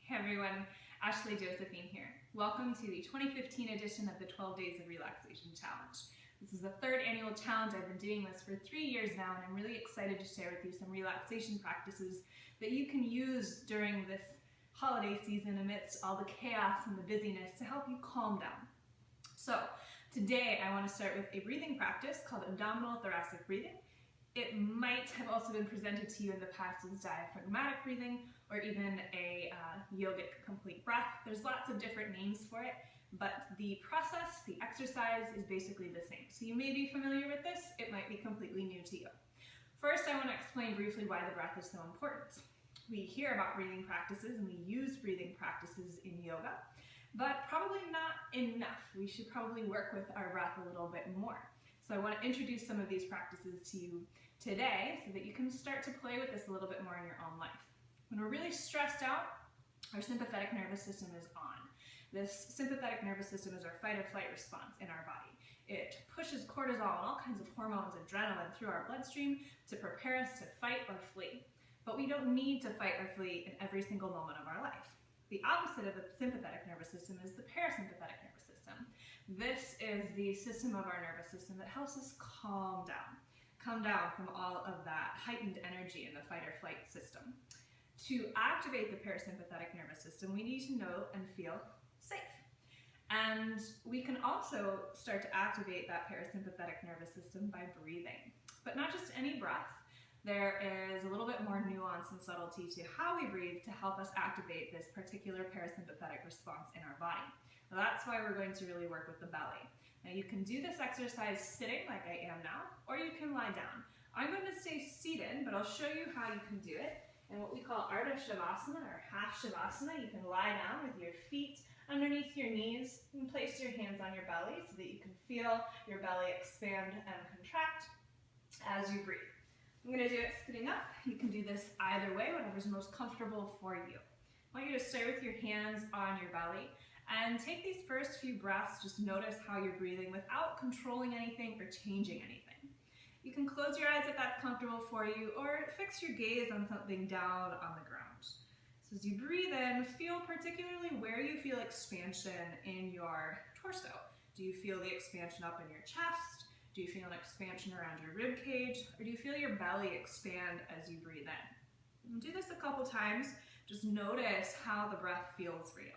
Hey everyone, Ashley Josephine here. Welcome to the 2015 edition of the 12 Days of Relaxation Challenge. This is the third annual challenge. I've been doing this for 3 years now, and I'm really excited to share with you some relaxation practices that you can use during this holiday season amidst all the chaos and the busyness to help you calm down. So today I want to start with a breathing practice called Abdominal Thoracic breathing. It might have also been presented to you in the past as diaphragmatic breathing or even a yogic complete breath. There's lots of different names for it, but the process, the exercise is basically the same. So you may be familiar with this, it might be completely new to you. First, I want to explain briefly why the breath is so important. We hear about breathing practices and we use breathing practices in yoga, but probably not enough. We should probably work with our breath a little bit more. So I want to introduce some of these practices to you today so that you can start to play with this a little bit more in your own life. When we're really stressed out, our sympathetic nervous system is on. This sympathetic nervous system is our fight or flight response in our body. It pushes cortisol and all kinds of hormones, adrenaline through our bloodstream to prepare us to fight or flee. But we don't need to fight or flee in every single moment of our life. The opposite of the sympathetic nervous system is the parasympathetic nervous system. This is the system of our nervous system that helps us calm down from all of that heightened energy in the fight or flight system. To activate the parasympathetic nervous system, we need to know and feel safe. And we can also start to activate that parasympathetic nervous system by breathing. But not just any breath. There is a little bit more nuance and subtlety to how we breathe to help us activate this particular parasympathetic response in our body. Now that's why we're going to really work with the belly. Now you can do this exercise sitting like I am now, or you can lie down. I'm going to stay seated, but I'll show you how you can do it in what we call Ardha Shavasana or half Shavasana. You can lie down with your feet underneath your knees and place your hands on your belly so that you can feel your belly expand and contract as you breathe. I'm going to do it sitting up. You can do this either way, whatever's most comfortable for you. I want you to start with your hands on your belly and take these first few breaths. Just notice how you're breathing without controlling anything or changing anything. You can close your eyes if that's comfortable for you, or fix your gaze on something down on the ground. So as you breathe in, feel particularly where you feel expansion in your torso. Do you feel the expansion up in your chest? Do you feel an expansion around your rib cage? Or do you feel your belly expand as you breathe in? And do this a couple times. Just notice how the breath feels for you.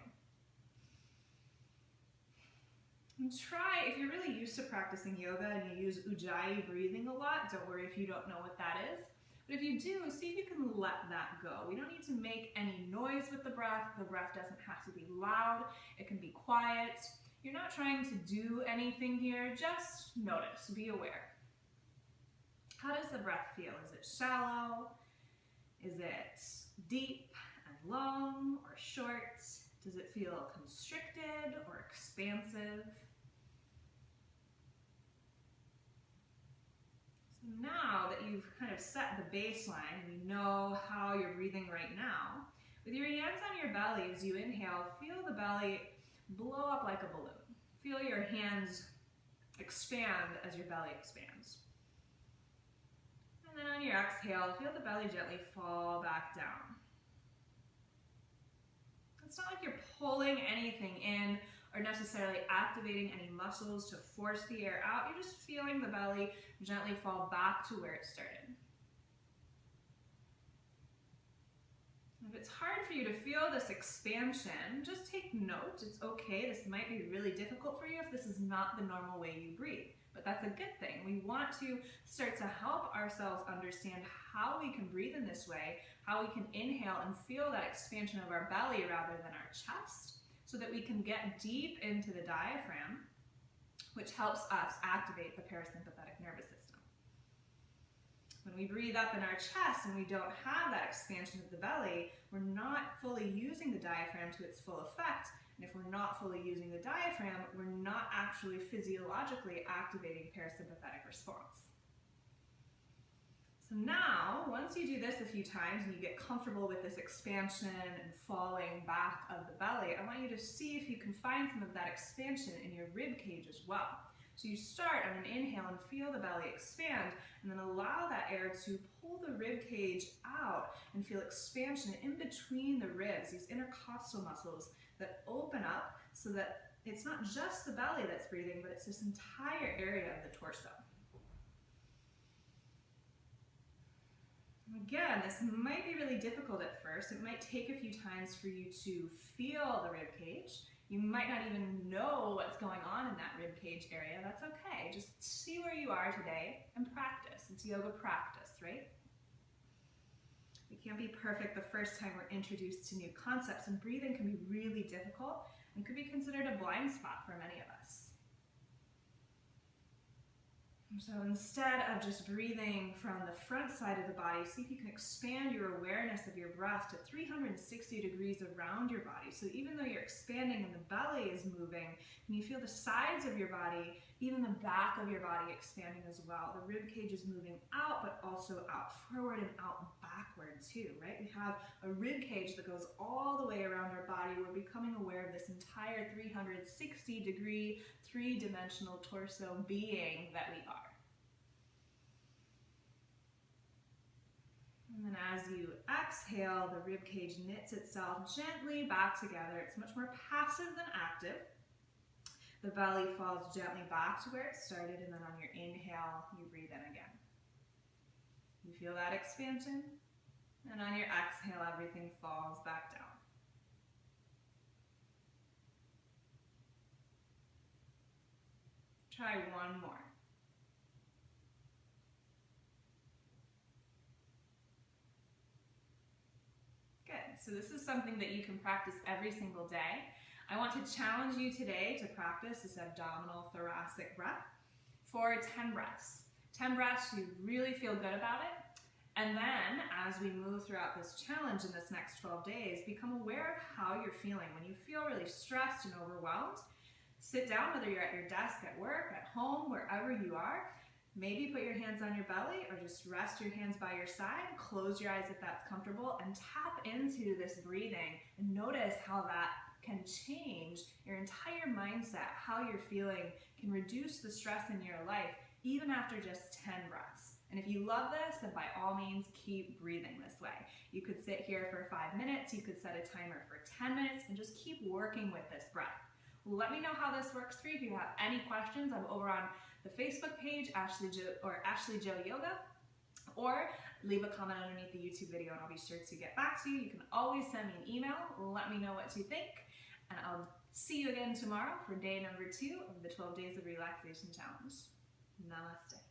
And try, if you're really used to practicing yoga and you use Ujjayi breathing a lot, don't worry if you don't know what that is. But if you do, see if you can let that go. We don't need to make any noise with the breath. The breath doesn't have to be loud. It can be quiet. You're not trying to do anything here. Just notice, be aware. How does the breath feel? Is it shallow? Is it deep and long or short? Does it feel constricted or expansive? So now that you've kind of set the baseline, you know how you're breathing right now, with your hands on your belly as you inhale, feel the belly blow up like a balloon. Feel your hands expand as your belly expands. And then on your exhale, feel the belly gently fall back down. It's not like you're pulling anything in or necessarily activating any muscles to force the air out. You're just feeling the belly gently fall back to where it started. If it's hard for you to feel this expansion, just take note. It's okay. This might be really difficult for you if this is not the normal way you breathe. But that's a good thing. We want to start to help ourselves understand how we can breathe in this way, how we can inhale and feel that expansion of our belly rather than our chest, so that we can get deep into the diaphragm, which helps us activate the parasympathetic nervous system. When we breathe up in our chest and we don't have that expansion of the belly, we're not fully using the diaphragm to its full effect. And if we're not fully using the diaphragm, we're not actually physiologically activating parasympathetic response. So now, once you do this a few times and you get comfortable with this expansion and falling back of the belly, I want you to see if you can find some of that expansion in your rib cage as well. So you start on an inhale and feel the belly expand, and then allow that air to pull the rib cage out and feel expansion in between the ribs, these intercostal muscles that open up so that it's not just the belly that's breathing, but it's this entire area of the torso. Again, this might be really difficult at first. It might take a few times for you to feel the rib cage. You might not even know what's going on in that rib cage area. That's okay. Just see where you are today and practice. It's yoga practice, right? We can't be perfect the first time we're introduced to new concepts, and breathing can be really difficult and could be considered a blind spot for many of us. So instead of just breathing from the front side of the body, see if you can expand your awareness of your breath to 360 degrees around your body. So even though you're expanding and the belly is moving, and you feel the sides of your body, even the back of your body expanding as well. The rib cage is moving out, but also out forward and out backward too, right? We have a rib cage that goes all the way around our body. We're becoming aware of this entire 360 degree, three-dimensional torso being that we are. And then as you exhale, the rib cage knits itself gently back together. It's much more passive than active. The belly falls gently back to where it started, and then on your inhale, you breathe in again. You feel that expansion, and on your exhale, everything falls back down. Try one more. Good. So this is something that you can practice every single day. I want to challenge you today to practice this abdominal thoracic breath for 10 breaths. 10 breaths, you really feel good about it. And then as we move throughout this challenge in this next 12 days, become aware of how you're feeling. When you feel really stressed and overwhelmed, sit down, whether you're at your desk, at work, at home, wherever you are. Maybe put your hands on your belly or just rest your hands by your side. Close your eyes if that's comfortable and tap into this breathing and notice how that can change your entire mindset. How you're feeling can reduce the stress in your life even after just 10 breaths. And if you love this, then by all means keep breathing this way. You could sit here for 5 minutes, you could set a timer for 10 minutes and just keep working with this breath. Let me know how this works for you. If you have any questions, I'm over on the Facebook page, Ashley Jo Yoga, or leave a comment underneath the YouTube video and I'll be sure to get back to you. You can always send me an email, let me know what you think, and I'll see you again tomorrow for day number 2 of the 12 Days of Relaxation Challenge. Namaste.